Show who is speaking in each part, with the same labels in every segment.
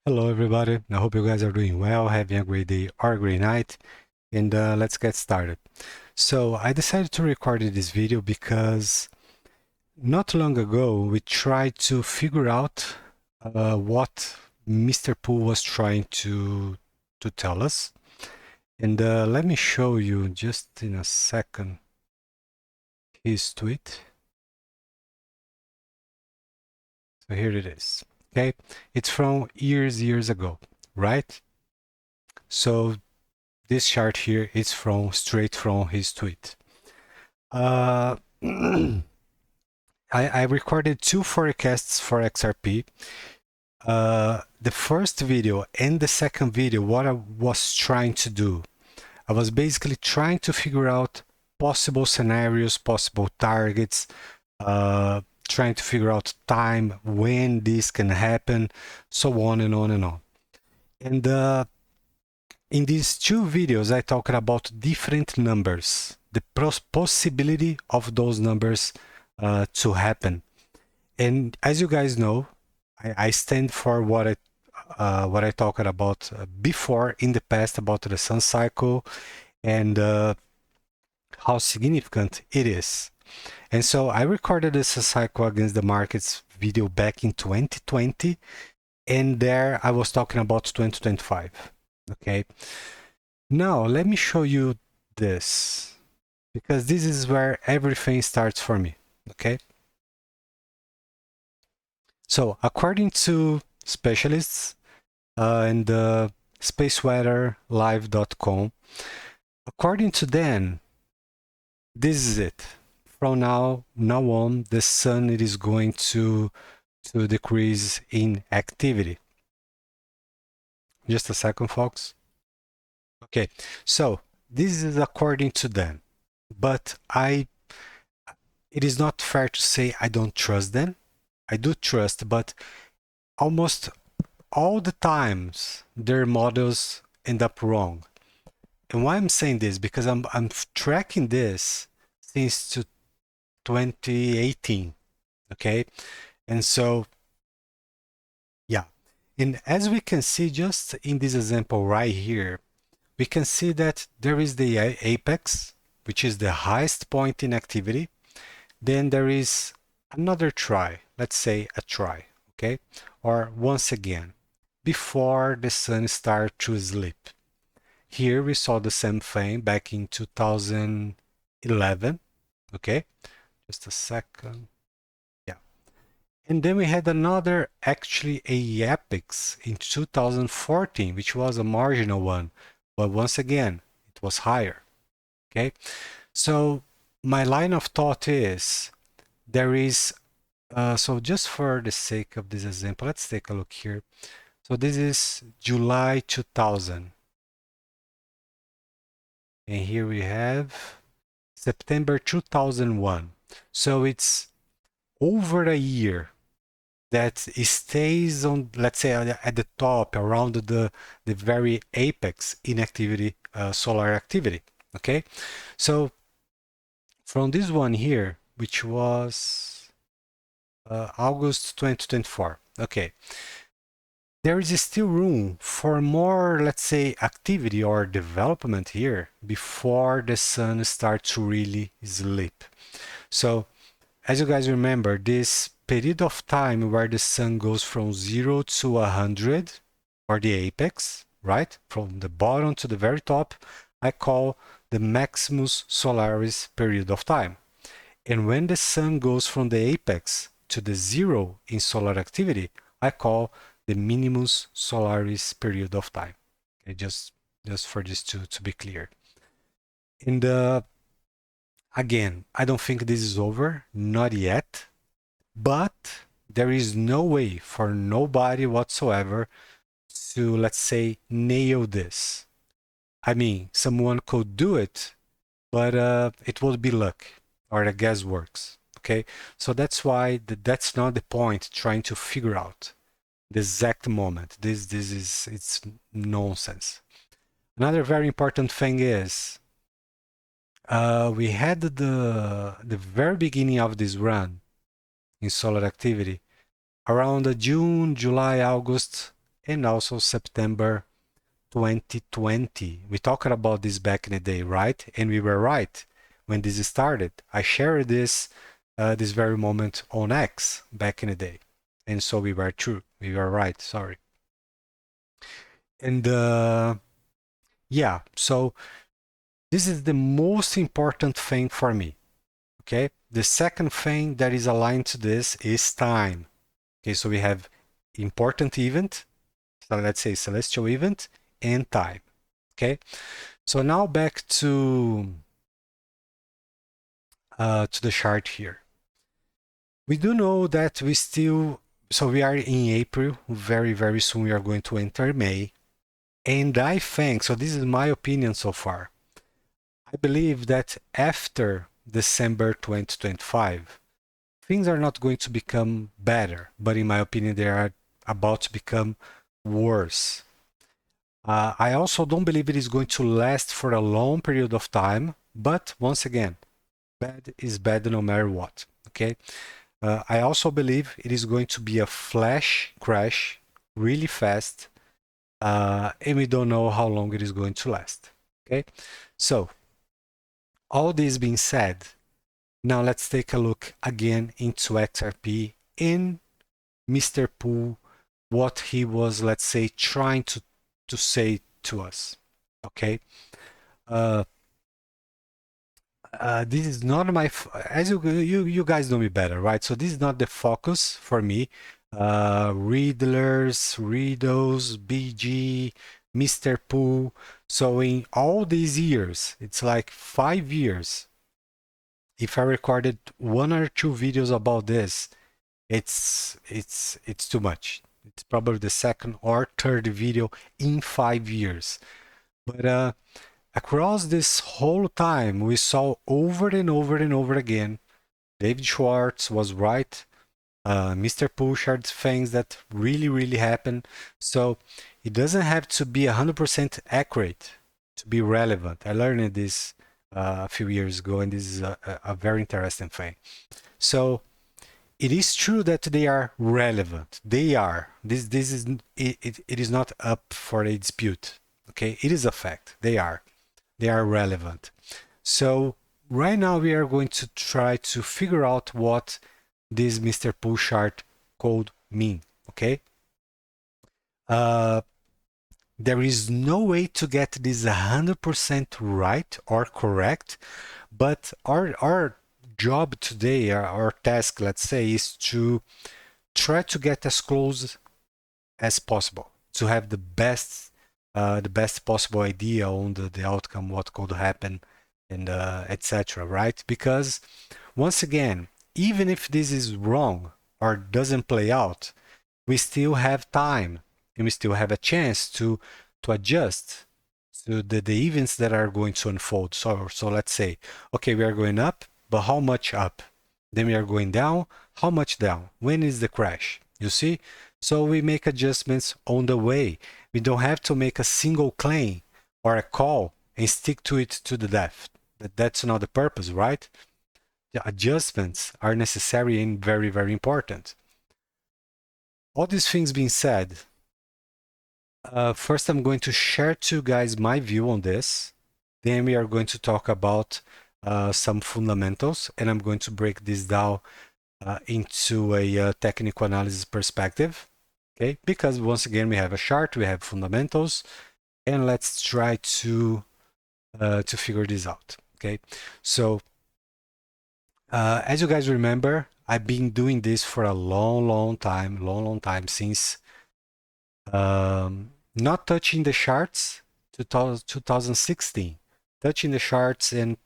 Speaker 1: Hello everybody, I hope you guys are doing well, having a great day or a great night, and let's get started. So I decided to record this video because not long ago we tried to figure out what Mr. Poole was trying to tell us, and let me show you just in a second his tweet. So here it is. Okay, it's from years ago, right? So this chart here is straight from his tweet. I recorded two forecasts for XRP. The first video and the second video, what I was trying to do, I was basically trying to figure out possible scenarios, possible targets, trying to figure out time when this can happen, so on and on and on. And in these two videos, I talked about different numbers, the possibility of those numbers to happen. And as you guys know, I stand for what I talked about before in the past about the sun cycle and how significant it is. And so I recorded the sun cycle against the markets video back in 2020, and there I was talking about 2025. Okay. Now let me show you this, because this is where everything starts for me. Okay. So according to specialists and spaceweatherlive.com, according to them, this is it. From now on, the sun it is going to decrease in activity. Just a second, folks. Okay, so this is according to them, but it is not fair to say I don't trust them. I do trust, but almost all the times their models end up wrong. And why I'm saying this, because I'm tracking this since 2018, okay? And so, yeah. And as we can see just in this example right here, we can see that there is the apex, which is the highest point in activity. Then there is another try, let's say a try, okay? Or once again, before the sun starts to sleep. Here we saw the same thing back in 2011, okay? Just a second. Yeah. And then we had another, actually a apex in 2014, which was a marginal one. But once again, it was higher, okay? So my line of thought is there is, so just for the sake of this example, let's take a look here. So this is July 2000. And here we have September 2001. So it's over a year that it stays on, let's say, at the top, around the very apex in activity, solar activity. Okay, so from this one here, which was August 2024. Okay, there is still room for more, let's say, activity or development here before the sun starts to really sleep. So as you guys remember, this period of time where the sun goes from 0 to 100, or the apex, right? From the bottom to the very top, I call the Maximus Solaris period of time. And when the sun goes from the apex to the 0 in solar activity, I call the Minimus Solaris period of time. Okay, just for this to be clear. And again, I don't think this is over, not yet, but there is no way for nobody whatsoever to, let's say, nail this. I mean, someone could do it, but it would be luck or the guessworks. Okay, so that's why that's not the point. Trying to figure out the exact moment. This is, it's nonsense. Another very important thing is we had the very beginning of this run in solar activity around June, July, August and also September 2020. We talked about this back in the day, right? And we were right when this started. I shared this this very moment on X back in the day, and so we were true. We were right. Sorry. And yeah, so this is the most important thing for me. Okay. The second thing that is aligned to this is time. Okay, so we have important event, so let's say celestial event, and time. Okay, so now back to the chart here. We do know that we still, so we are in April, very soon we are going to enter May. And I think, so this is my opinion so far, I believe that after December 2025, things are not going to become better, but in my opinion, they are about to become worse. I also don't believe it is going to last for a long period of time, but once again, bad is bad no matter what. Okay. I also believe it is going to be a flash crash really fast, and we don't know how long it is going to last. Okay. So, all this being said, now let's take a look again into XRP in Mr. Poole, what he was, let's say, trying to say to us. Okay. Uh, this is not my, as you guys know me better, right? So this is not the focus for me. Riddlers, Riddles, BG, Mr. Poole. So in all these years, it's like 5 years. If I recorded 1 or 2 videos about this, it's too much. It's probably the second or third video in 5 years. But across this whole time, we saw over and over and over again, David Schwartz was right. Mr. Poole shared things that really happen. So it doesn't have to be 100% accurate to be relevant. I learned this a few years ago, and this is a very interesting thing. So it is true that they are relevant. They are. This is it is not up for a dispute. Okay, it is a fact. They are. They are relevant. So right now we are going to try to figure out what this Mr. Poole chart code mean. Okay. There is no way to get this 100% right or correct, but our job today, our task, let's say, is to try to get as close as possible to have the best possible idea on the outcome, what could happen, and etc. Right? Because once again, even if this is wrong or doesn't play out, we still have time and we still have a chance to adjust to the events that are going to unfold. So let's say, okay, we are going up, but how much up? Then we are going down, how much down? When is the crash? You see? So we make adjustments on the way. We don't have to make a single claim or a call and stick to it to the death. That's not the purpose, right? The adjustments are necessary and very important. All these things being said, first I'm going to share to you guys my view on this. Then we are going to talk about some fundamentals, and I'm going to break this down into a technical analysis perspective. Okay, because once again we have a chart, we have fundamentals, and let's try to figure this out. Okay, so as you guys remember, I've been doing this for a long time since not touching the charts 2016, touching the charts and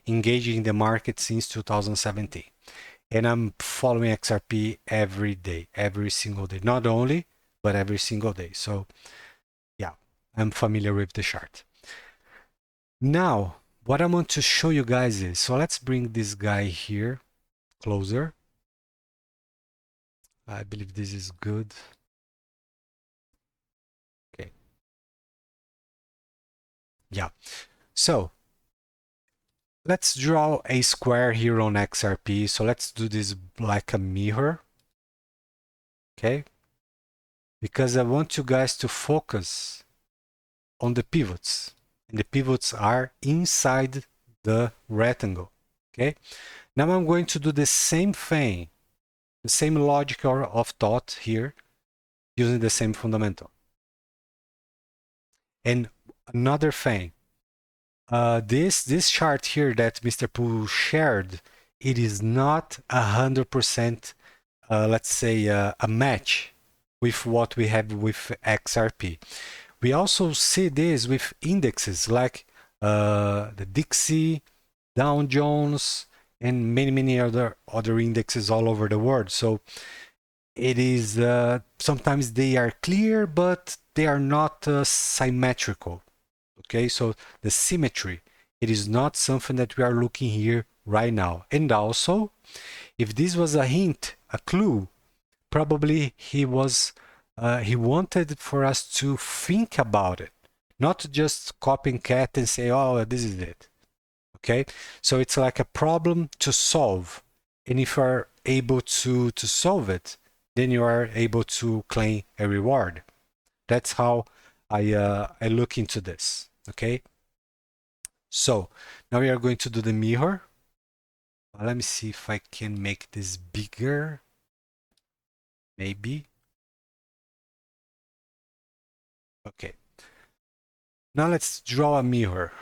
Speaker 1: engaging the market since 2017. And I'm following XRP every day, every single day. Not only, but every single day. So yeah, I'm familiar with the chart. Now, what I want to show you guys is, so let's bring this guy here closer. I believe this is good. Okay. Yeah. So let's draw a square here on XRP. So let's do this like a mirror. Okay. because I want you guys to focus on the pivots. And the pivots are inside the rectangle. Okay. Now I'm going to do the same thing, the same logic of thought here, using the same fundamental. And another thing, this chart here that Mr. Pooh shared, it is not 100%, let's say, a match with what we have with XRP. We also see this with indexes like the Dixie, Dow Jones, and many other indexes all over the world. So it is sometimes they are clear, but they are not symmetrical. Okay, so the symmetry, it is not something that we are looking here right now. And also, if this was a hint, a clue, probably he wanted for us to think about it, not just copy and cat and say, oh, this is it. Okay, so it's like a problem to solve, and if you are able to solve it, then you are able to claim a reward. That's how I look into this. Okay, so now we are going to do the mirror. Let me see if I can make this bigger. Maybe. Okay. Now let's draw a mirror.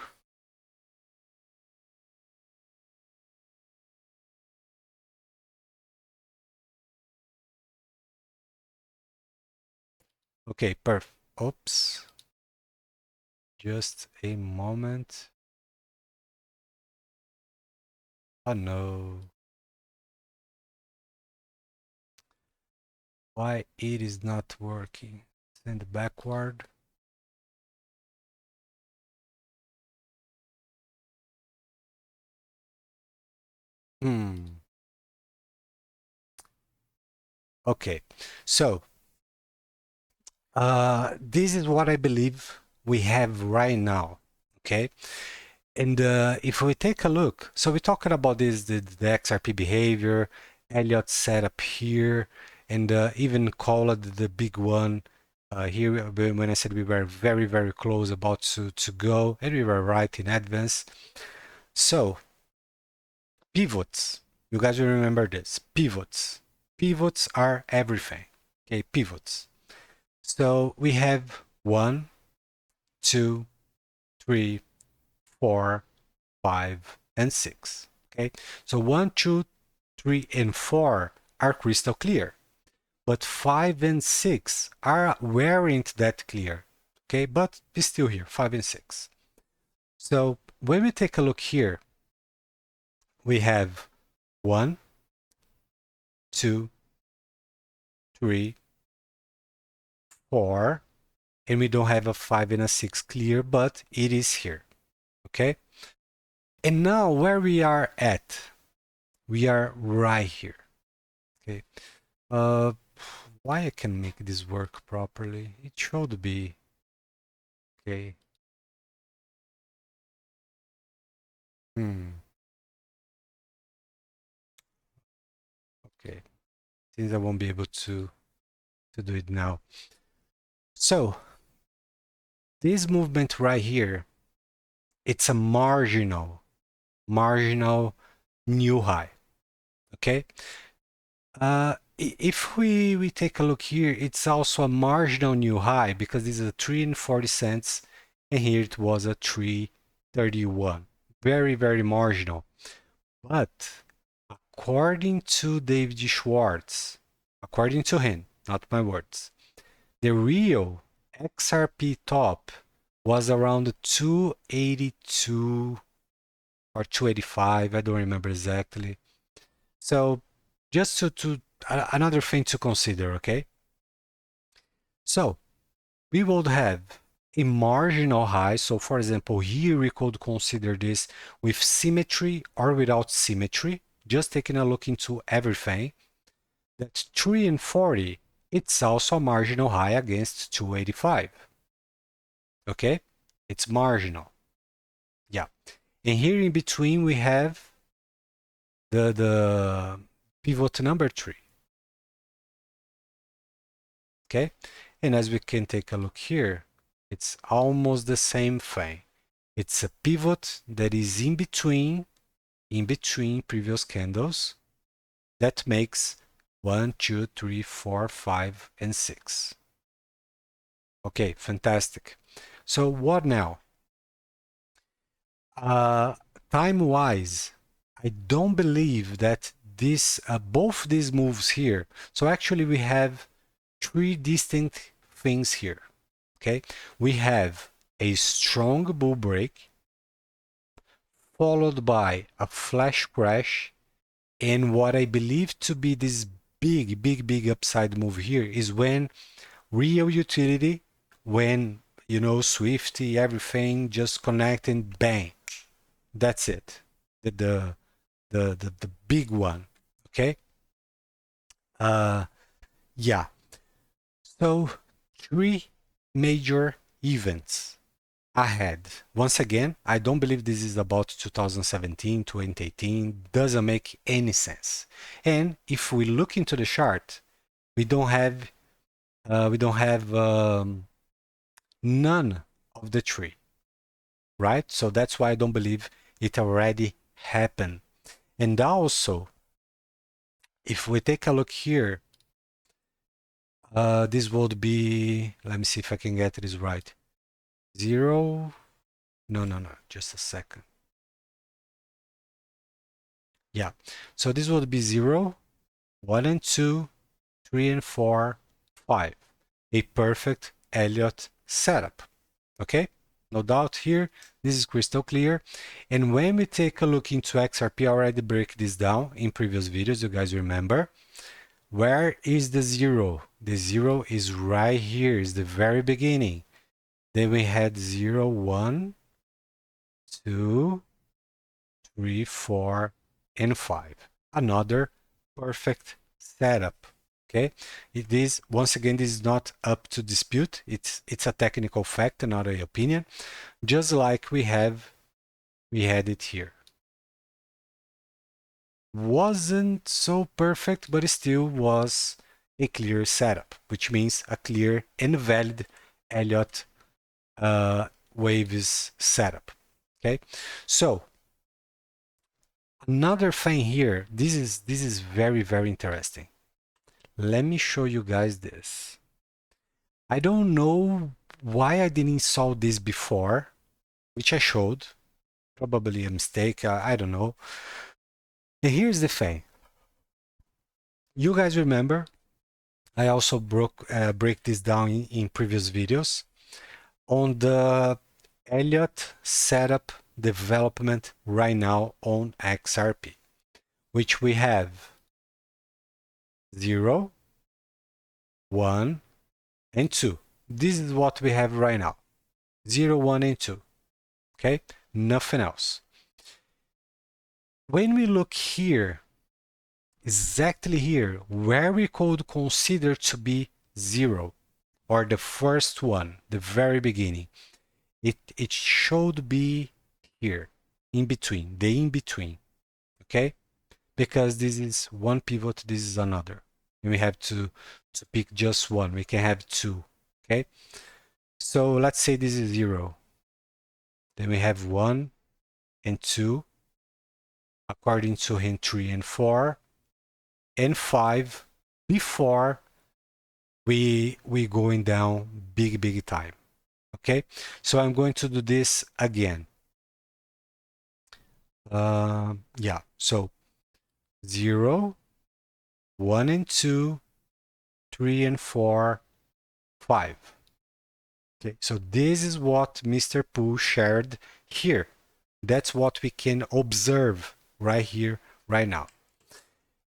Speaker 1: Okay, perfect. Oops. Just a moment. Oh no. Why it is not working? Send backward. Okay, so this is what I believe we have right now. Okay, and if we take a look, so we're talking about this the XRP behavior, Elliot setup here, and even called the big one here when I said we were very close about to go, and we were right in advance. So pivots, you guys will remember this. Pivots are everything. Okay, pivots. So we have 1, 2, 3, 4, 5, and 6. Okay, so 1, 2, 3, and 4 are crystal clear, but 5 and 6 weren't that clear. Okay, but it's still here, 5 and 6. So when we take a look here, we have 1, 2, 3, 4, and we don't have a 5 and a 6 clear, but it is here. Okay, and now where we are at, we are right here. Okay, why I can make this work properly? It should be okay. Okay, since I won't be able to do it now. So this movement right here, it's a marginal new high. Okay, if we take a look here, it's also a marginal new high because this is a 3 and 40 cents, and here it was a 3.31. Very marginal. But according to David Schwartz, according to him, not my words, the real XRP top was around 282 or 285. I don't remember exactly. So just to another thing to consider, okay? So we would have a marginal high. So for example, here we could consider this with symmetry or without symmetry, just taking a look into everything. That 3 and 40, it's also a marginal high against 285. Okay, it's marginal. Yeah, and here in between we have the pivot number 3. Okay, And as we can take a look here, it's almost the same thing. It's a pivot that is in between previous candles that makes 1, 2, 3, 4, 5, and 6. Okay, fantastic. So what now? Time-wise, I don't believe that both these moves here. So actually we have three distinct things here. Okay, we have a strong bull break followed by a flash crash, and what I believe to be this big upside move here is when real utility, when Swifty, everything just connect and bang, that's it. The big one. Okay. Yeah. So three major events ahead. Once again, I don't believe this is about 2017, 2018. Doesn't make any sense. And if we look into the chart, we don't have none of the three, right? So that's why I don't believe it already happened. And also, if we take a look here, this would be, let me see if I can get this right. 0, no, just a second. Yeah, so this would be 0, 1 and 2, 3 and 4, 5. A perfect Elliot setup. Okay, no doubt here, this is crystal clear. And when we take a look into XRP, I already break this down in previous videos, you guys remember. Where is the 0? The 0 is right here, is the very beginning. Then we had 0, 1, 2, 3, 4, and 5. Another perfect setup. Okay, it is, once again, this is not up to dispute. It's a technical fact, not an opinion, just like we had it here. Wasn't so perfect, but it still was a clear setup, which means a clear and valid Elliott waves setup. Okay, so another thing here, this is very interesting. Let me show you guys this. I don't know why I didn't saw this before, which I showed. Probably a mistake, I don't know. And here's the thing. You guys remember, I also break this down in previous videos on the Elliott setup development right now on XRP, which we have 0, 1, and 2. This is what we have right now. 0, 1, and 2. Okay? Nothing else. When we look here, exactly here, where we could consider to be 0, or the first one, the very beginning, it should be here, in between, the in between. Okay? Because this is one pivot, this is another. And we have to pick just one. We can have two. Okay? So let's say this is 0. Then we have 1 and 2, according to hint 3 and 4, and 5 before we going down big time. Okay? So I'm going to do this again. Yeah, so 0, 1 and 2, 3 and 4, 5. Okay, so this is what Mr. Pooh shared here. That's what we can observe right here, right now.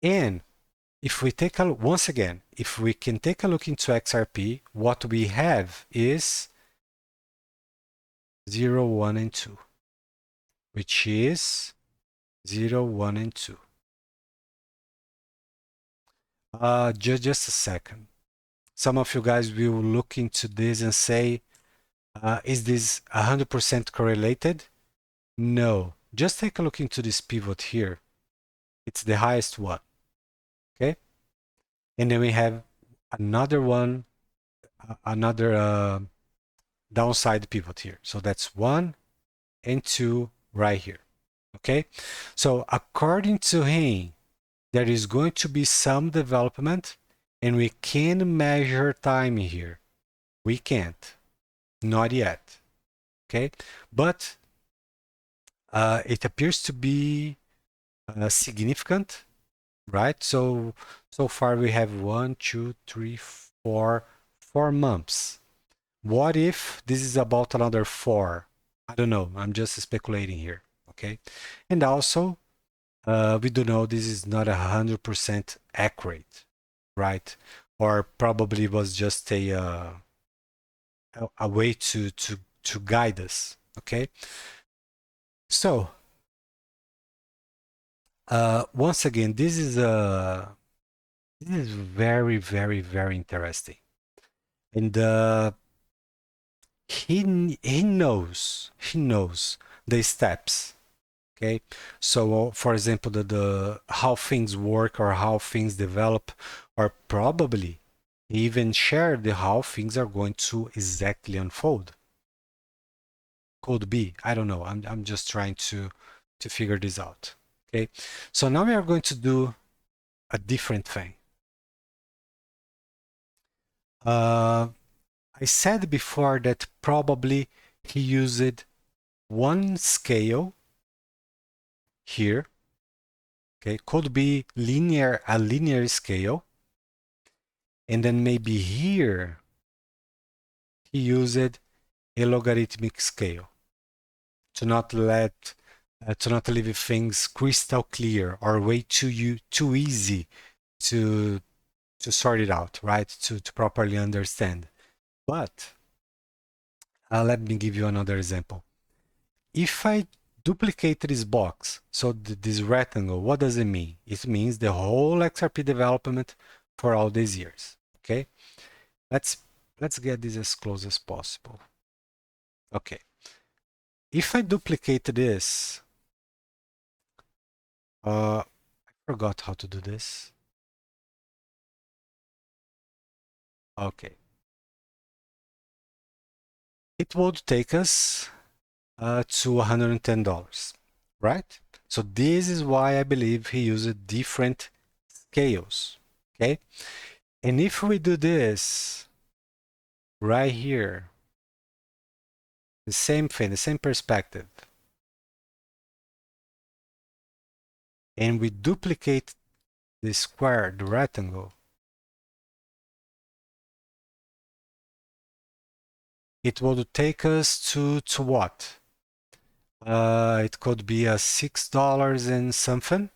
Speaker 1: And if we take a look, once again, if we can take a look into XRP, what we have is 0, 1, and 2, which is 0, 1, and 2. Just a second. Some of you guys will look into this and say, is this 100% correlated? No. Just take a look into this pivot here. It's the highest one. Okay? And then we have another one another downside pivot here. So that's 1 and 2 right here. Okay, so according to him, there is going to be some development, and we can measure time here. We can't, not yet. Okay, but it appears to be significant, right? So far we have 1, 2, 3, 4 months. What if this is about another 4? I don't know. I'm just speculating here. Okay, and also we do know this is not 100% accurate, right? Or probably was just a way to guide us. Okay, so once again, this is very, very, very interesting, and he knows the steps. Okay, so for example, the how things work or how things develop, or probably even share the how things are going to exactly unfold. Could be, I don't know. I'm just trying to figure this out. Okay, so now we are going to do a different thing. I said before that probably he used one scale here. Okay, could be a linear scale, and then maybe here he used a logarithmic scale to not leave things crystal clear or way too easy to sort it out, right? To properly understand. But let me give you another example. If I duplicate this box, so this rectangle, what does it mean? It means the whole XRP development for all these years. Okay, let's get this as close as possible. Okay, if I duplicate this, I forgot how to do this. Okay, it would take us to $110, right? So this is why I believe he used different scales. Okay, and if we do this right here, the same thing, the same perspective, and we duplicate the square, the rectangle, it would take us to what? It could be a $6 and something.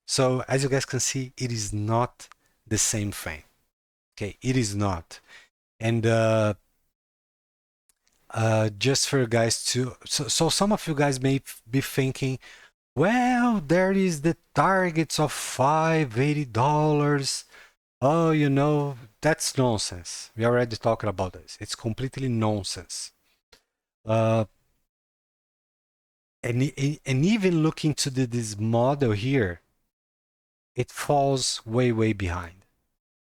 Speaker 1: So as you guys can see, it is not the same thing. Okay, it is not. And just for you guys to, so some of you guys may be thinking, well, there is the targets of $580. Oh, that's nonsense. We already talked about this. It's completely nonsense. And even looking to this model here, it falls way, way behind.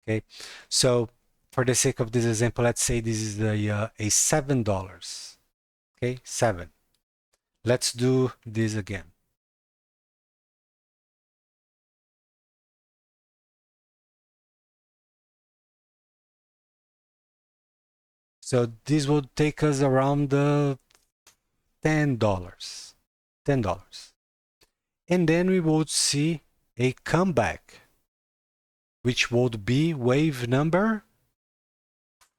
Speaker 1: Okay, so for the sake of this example, let's say this is a $7. Okay, 7. Let's do this again. So this would take us around the $10. $10. And then we would see a comeback, which would be wave number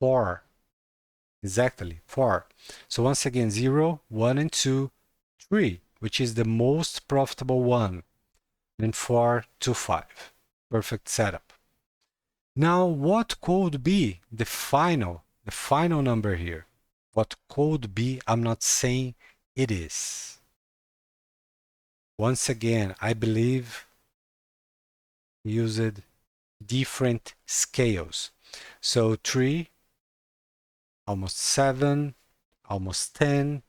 Speaker 1: 4. Exactly, 4. So once again, 0, 1, and 2, 3, which is the most profitable one. Then 4 to 5. Perfect setup. Now, what could be the final number here? What could be? I'm not saying it is. Once again, I believe used different scales. So 3, almost 7, almost 10,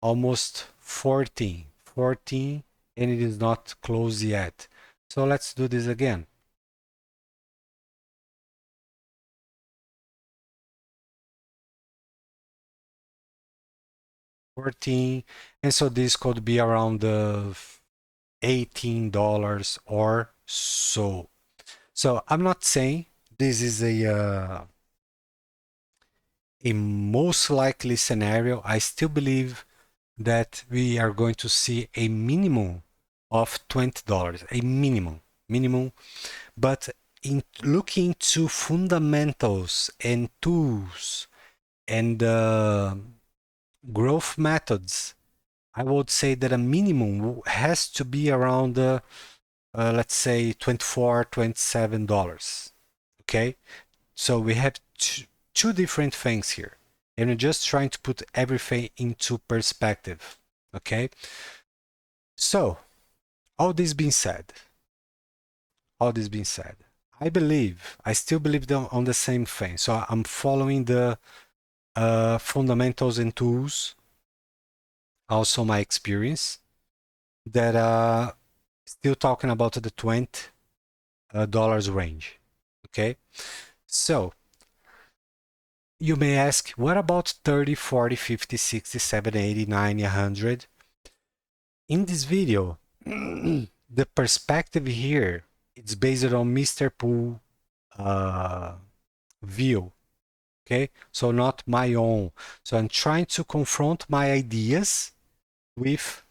Speaker 1: almost 14. 14, and it is not closed yet. So let's do this again. 14, and so this could be around the $18 or so. So I'm not saying this is a most likely scenario. I still believe that we are going to see a minimum of $20, a minimum. But in looking to fundamentals and tools and growth methods, I would say that a minimum has to be around, let's say, $24, $27. Okay, so we have two different things here, and we're just trying to put everything into perspective. Okay, so all this being said, I still believe on the same thing. So I'm following the fundamentals and tools, also my experience, that still talking about the $20 range. Okay, so you may ask, what about 30, 40, 50, 60, 70, 80, 90, 100? In this video, the perspective here, it's based on Mr. Poole view. Okay, so not my own. So I'm trying to confront my ideas with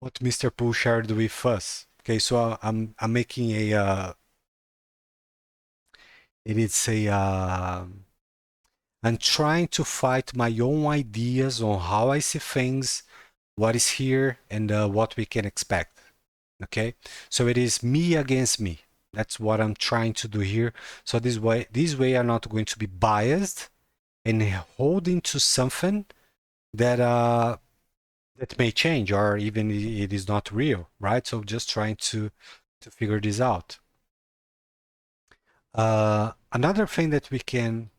Speaker 1: what Mr. Poole shared with us. Okay, so I'm making a I'm trying to fight my own ideas on how I see things, what is here, and what we can expect. Okay, so it is me against me. That's what I'm trying to do here. So this way I'm not going to be biased and holding to something that that may change, or even it is not real, right? So just trying to figure this out. Another thing that we can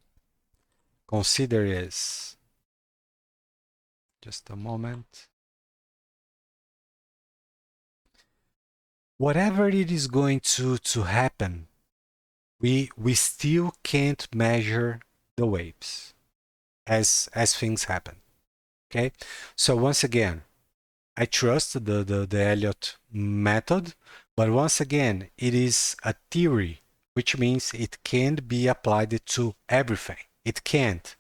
Speaker 1: consider is, just a moment, whatever it is going to happen, we still can't measure the waves as things happen. Okay, so once again, I trust the Elliot method, but once again, it is a theory, which means it can't be applied to everything. It can't.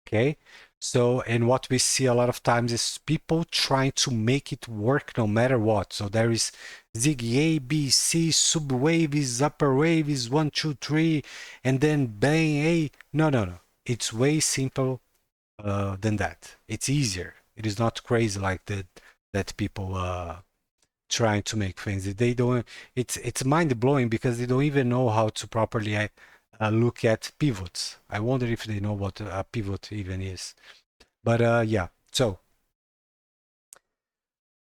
Speaker 1: Okay, so and what we see a lot of times is people trying to make it work no matter what. So there is Ziggy A, B, C, sub waves, upper waves, 1, 2, 3, and then bang A. No. It's way simple than that. It's easier. It is not crazy like that people trying to make things. They don't. It's mind blowing because they don't even know how to properly look at pivots. I wonder if they know what a pivot even is. But yeah, so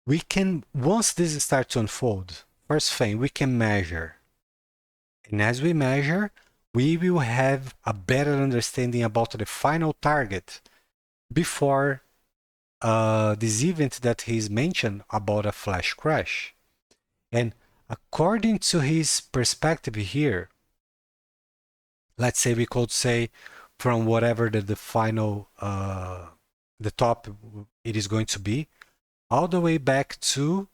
Speaker 1: we can, once this starts to unfold, first thing we can measure, and as we measure, we will have a better understanding about the final target before this event that he's mentioned about a flash crash. And according to his perspective here, let's say we could say from whatever the final, the top it is going to be, all the way back to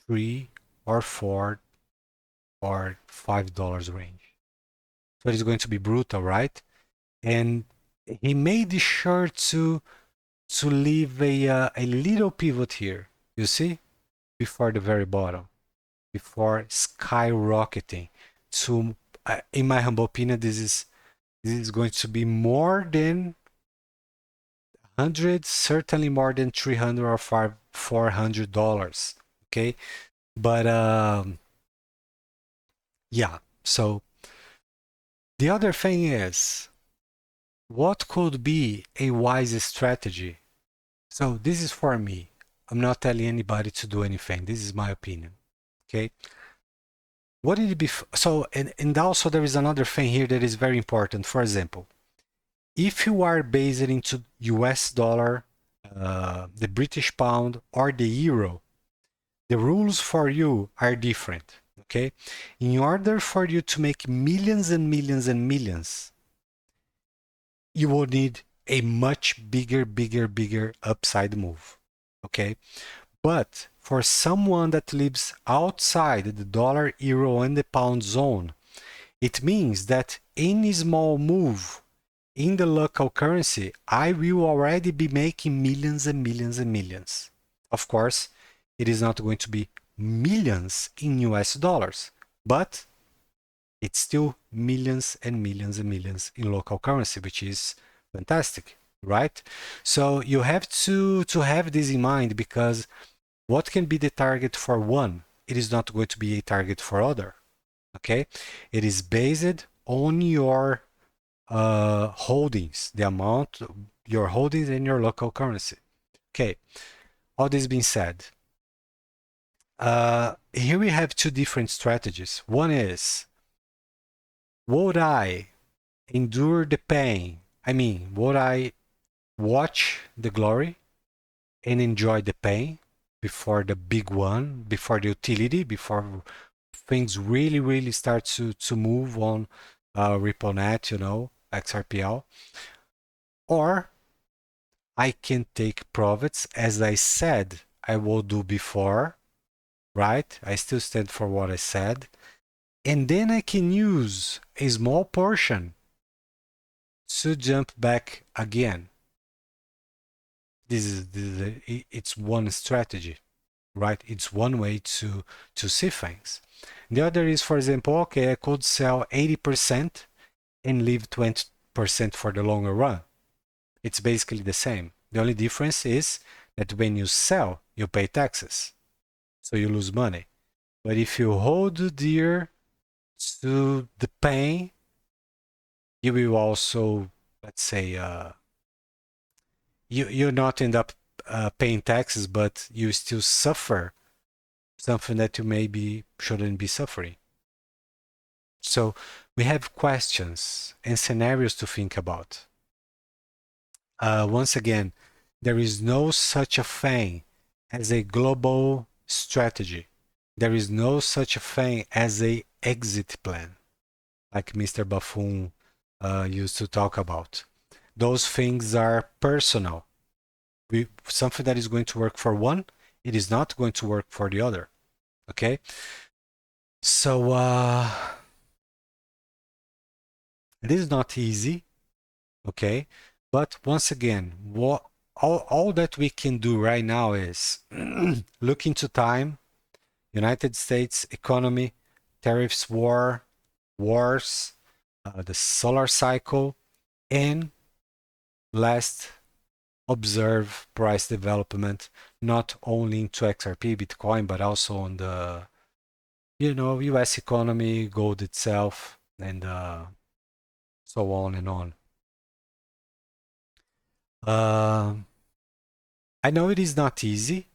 Speaker 1: 3 or 4 or $5 range. So it is going to be brutal, right? And he made sure to leave a little pivot here, you see, before the very bottom, before skyrocketing to, in my humble opinion, this is going to be more than 100, certainly more than 300 or $400. Okay, but yeah. So the other thing is, what could be a wise strategy? So this is for me. I'm not telling anybody to do anything. This is my opinion. Okay. What did it be? So, and also there is another thing here that is very important. For example, if you are based into US dollar, the British pound, or the euro, the rules for you are different. Okay. In order for you to make millions and millions and millions, you will need a much bigger upside move. Okay. But for someone that lives outside the dollar, euro, and the pound zone, it means that any small move in the local currency, I will already be making millions and millions and millions. Of course, it is not going to be millions in US dollars, but it's still millions and millions and millions in local currency, which is fantastic, right? So you have to have this in mind, because what can be the target for one, it is not going to be a target for other. Okay, it is based on your holdings, the amount your holdings in your local currency. Okay, all this being said, here we have two different strategies. One is, would I endure the pain? I mean, would I watch the glory and enjoy the pain before the big one, before the utility, before things really start to move on RippleNet, XRPL? Or I can take profits, as I said I will do before, right? I still stand for what I said. And then I can use a small portion to jump back again. It's one strategy, right? It's one way to see things. The other is, for example, okay, I could sell 80% and leave 20% for the longer run. It's basically the same. The only difference is that when you sell, you pay taxes, so you lose money. But if you hold dear to the pain, you will also, let's say, you not end up paying taxes, but you still suffer something that you maybe shouldn't be suffering. So we have questions and scenarios to think about. Once again, there is no such a thing as a global strategy. There is no such a thing as a exit plan, like Mr. Buffoon used to talk about. Those things are personal. Something that is going to work for one, it is not going to work for the other. Okay? So it is not easy. Okay? But once again, all that we can do right now is look into time, United States economy, tariffs, wars, the solar cycle, and last, observe price development, not only into XRP, Bitcoin, but also on the US economy, gold itself, and so on and on. I know it is not easy,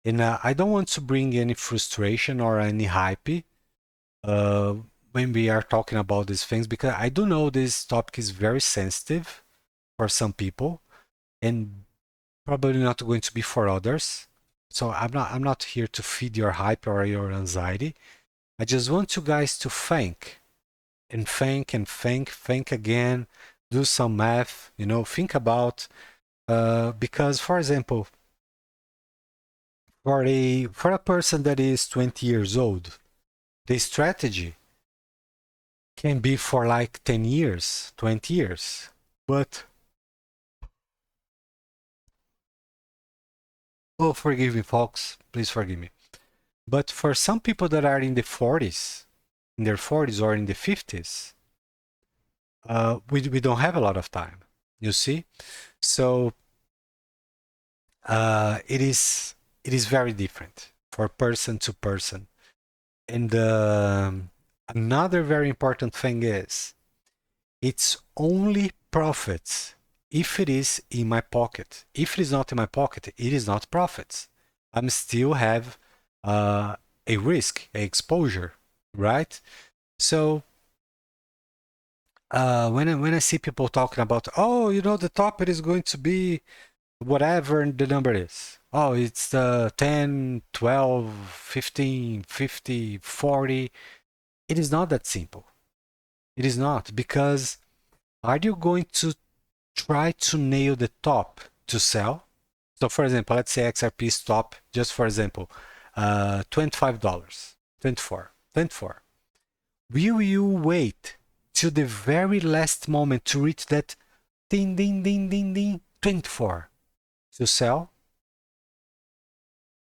Speaker 1: and I don't want to bring any frustration or any hype when we are talking about these things, because I do know this topic is very sensitive for some people and probably not going to be for others. So I'm not here to feed your hype or your anxiety. I just want you guys to think and think again, do some math, think about because, for example, for a person that is 20 years old, the strategy can be for like 10 years, 20 years. But, oh, forgive me, folks, please forgive me. But for some people that are in their 40s or in the 50s, we don't have a lot of time, you see? So it is very different for person to person. And another very important thing is, it's only profits if it is in my pocket. If it is not in my pocket, it is not profits. I'm still have a risk, a exposure, right? So when I see people talking about, oh, the top it is going to be whatever the number is. Oh, it's 10, 12, 15, 50, 40. It is not that simple. It is not, because are you going to try to nail the top to sell. So for example, let's say XRP stop, just for example, $25, 24. Will you wait till the very last moment to reach that ding, ding, ding, ding, ding, 24 to sell?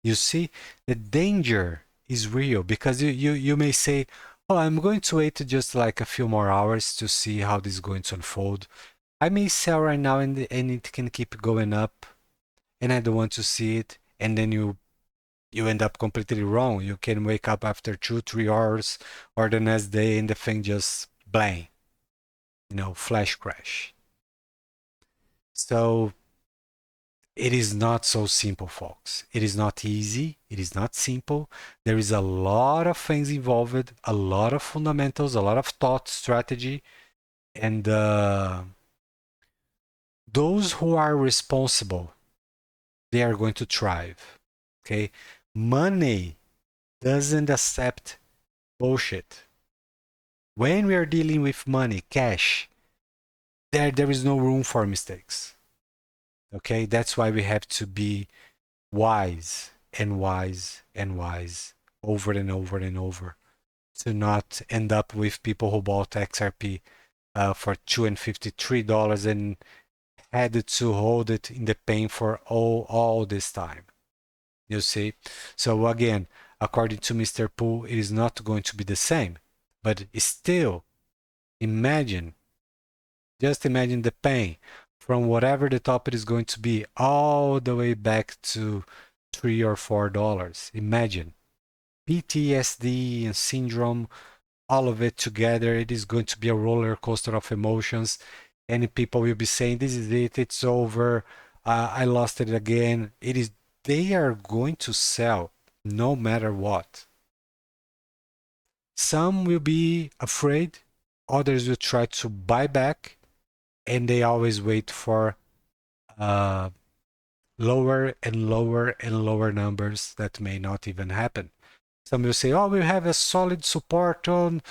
Speaker 1: You see, the danger is real because you may say, oh, I'm going to wait just like a few more hours to see how this is going to unfold. I may sell right now and it can keep going up and I don't want to see it. And then you end up completely wrong. You can wake up after 2-3 hours or the next day and the thing just bang, flash crash. So it is not so simple, folks. It is not easy. It is not simple. There is a lot of things involved, a lot of fundamentals, a lot of thought, strategy, and those who are responsible, they are going to thrive. Okay? Money doesn't accept bullshit. When we are dealing with money, cash, there is no room for mistakes. Okay? That's why we have to be wise and wise and wise over and over and over to not end up with people who bought XRP for $253 and had to hold it in the pain for all this time. You see? So again, according to Mr. Poole, it is not going to be the same. But still, just imagine the pain from whatever the topic is going to be all the way back to $3 or $4. Imagine PTSD and syndrome, all of it together. It is going to be a roller coaster of emotions, and people will be saying, "This is it. It's over. I lost it again." They are going to sell no matter what. Some will be afraid, others will try to buy back, and they always wait for lower and lower and lower numbers that may not even happen. Some will say, oh, we have a solid support on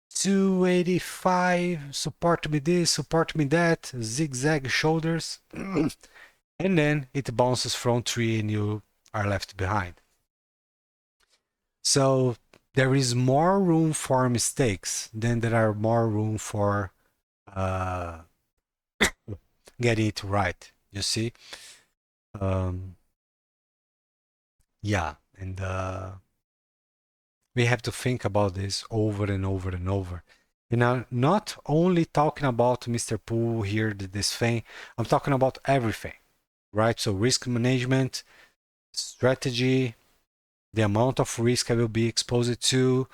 Speaker 1: 285, support me this, support me that, zigzag shoulders, and then it bounces from 3 and you are left behind. So there is more room for mistakes than there are more room for getting it right, you see? Yeah, and we have to think about this over and over and over. And I'm not only talking about Mr. Poole here, this thing, I'm talking about everything, right? So risk management, strategy, the amount of risk I will be exposed to,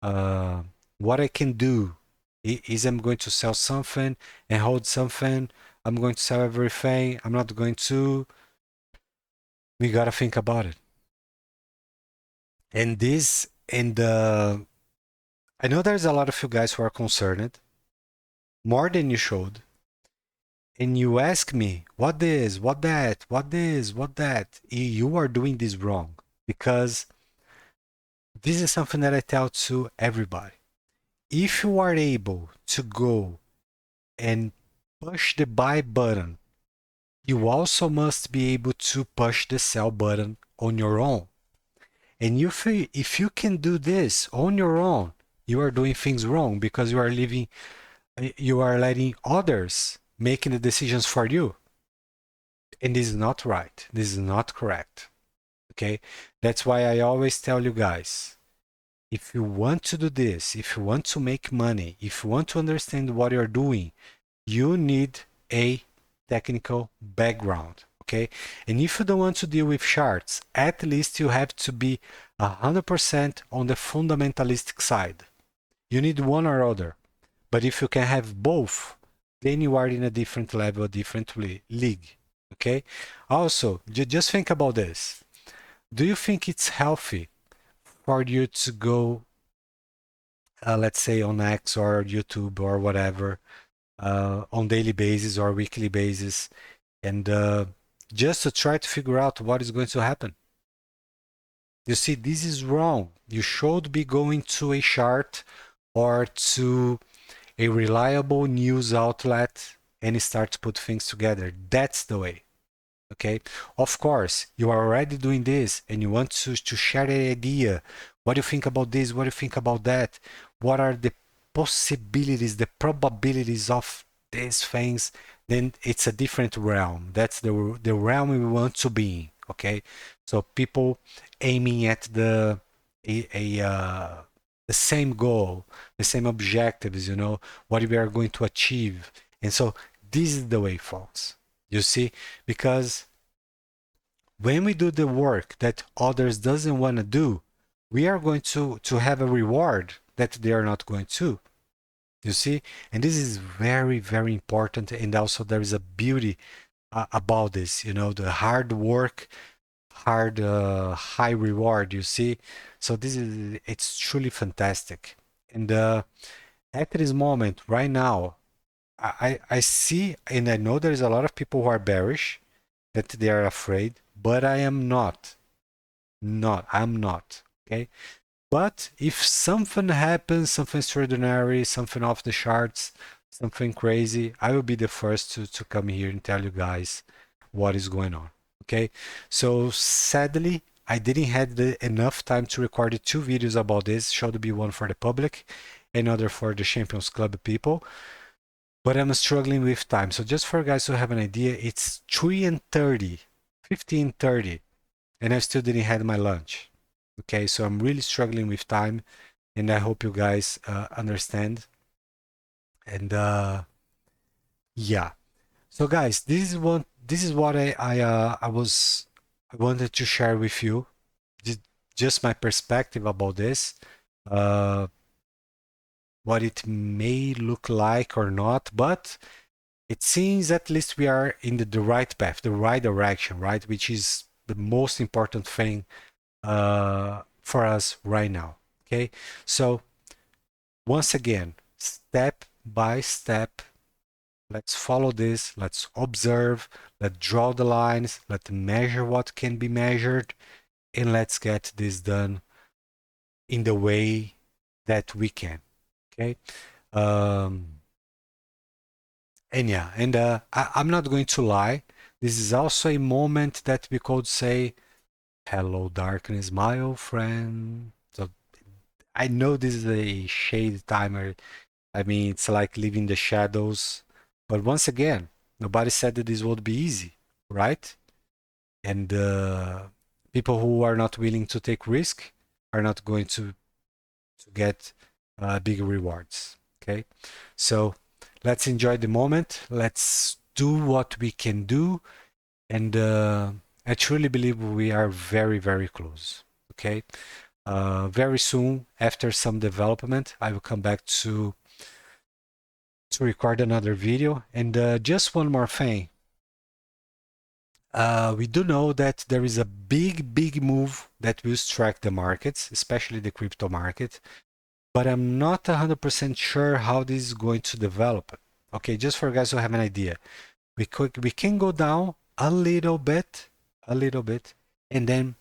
Speaker 1: what I can do. Is I'm going to sell something and hold something? I'm going to sell everything? I'm not going to? We got to think about it. And I know there's a lot of you guys who are concerned, more than you should. And you ask me, what this, what that, what this, what that? You are doing this wrong. Because this is something that I tell to everybody. If you are able to go and push the buy button, you also must be able to push the sell button on your own. And if you can do this on your own, you are doing things wrong because you are letting others making the decisions for you. And this is not right. This is not correct. Okay? That's why I always tell you guys, if you want to do this, if you want to make money, if you want to understand what you're doing, you need a technical background. Okay? And if you don't want to deal with charts, at least you have to be 100% on the fundamentalistic side. You need one or other. But if you can have both, then you are in a different level, a different league. Okay? Also, just think about this. Do you think it's healthy for you to go, let's say on X or YouTube or whatever, on daily basis or weekly basis, and just to try to figure out what is going to happen? You see, this is wrong. You should be going to a chart or to a reliable news outlet and start to put things together. That's the way. Okay, of course, you are already doing this and you want to share an idea. What do you think about this? What do you think about that? What are the possibilities, the probabilities of these things? Then it's a different realm. That's the realm we want to be in. Okay, so people aiming at the same goal, the same objectives, you know, what we are going to achieve. And so this is the way, folks. You see, because when we do the work that others doesn't want to do, we are going to have a reward that they are not going to. You see, and this is very, very important. And also there is a beauty about this. You know, the hard work, high reward. You see, so it's truly fantastic. And at this moment, right now, I see and I know there's a lot of people who are bearish, that they are afraid, but I am not. I'm not. Okay. But if something happens, something extraordinary, something off the charts, something crazy, I will be the first to come here and tell you guys what is going on. Okay. So sadly, I didn't have enough time to record the two videos about this. Should be one for the public, another for the Champions Club people. But I'm struggling with time. So just for you guys to have an idea, it's 3:30, 15:30, and I still didn't have my lunch. Okay, so I'm really struggling with time, and I hope you guys understand. And yeah, so guys, this is what I wanted to share with you. Just my perspective about this. Uh, what it may look like or not, but it seems at least we are in the right path, the right direction, right? Which is the most important thing for us right now. Okay, so once again, step by step, let's follow this, let's observe, let's draw the lines, let's measure what can be measured, and let's get this done in the way that we can. Okay. And yeah, and I'm not going to lie. This is also a moment that we could say, "Hello, darkness, my old friend." So I know this is a shade timer. I mean, it's like leaving the shadows. But once again, nobody said that this would be easy, right? And people who are not willing to take risk are not going to get big rewards. Okay, so let's enjoy the moment. Let's do what we can do, and I truly believe we are very, very close. Okay, very soon after some development, I will come back to record another video. And just one more thing. We do know that there is a big, big move that will strike the markets, especially the crypto market, but I'm not 100% sure how this is going to develop. Okay, just for you guys to have an idea, we can go down a little bit, and then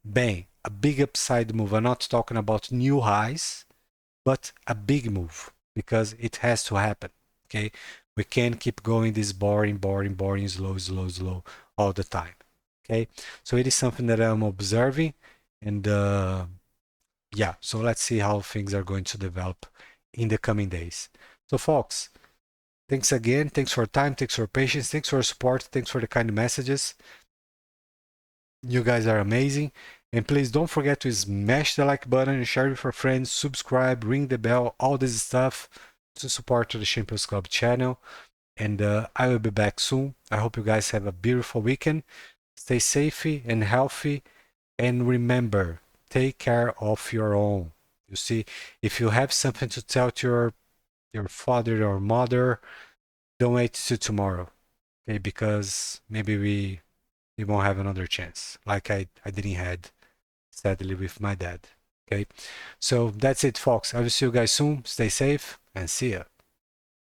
Speaker 1: bang, a big upside move. I'm not talking about new highs, but a big move, because it has to happen. Okay, we can't keep going this boring, slow all the time. Okay, so it is something that I'm observing, and yeah, so let's see how things are going to develop in the coming days. So folks, thanks again. Thanks for your time. Thanks for your patience. Thanks for your support. Thanks for the kind messages. You guys are amazing. And please don't forget to smash the like button and share with your friends, subscribe, ring the bell, all this stuff to support the Champions Club channel. And I will be back soon. I hope you guys have a beautiful weekend. Stay safe and healthy. And remember, take care of your own. You see, if you have something to tell to your father or mother, don't wait till tomorrow. Okay, because maybe we won't have another chance, like I didn't had, sadly, with my dad. Okay, so that's it, folks. I will see you guys soon. Stay safe and see ya.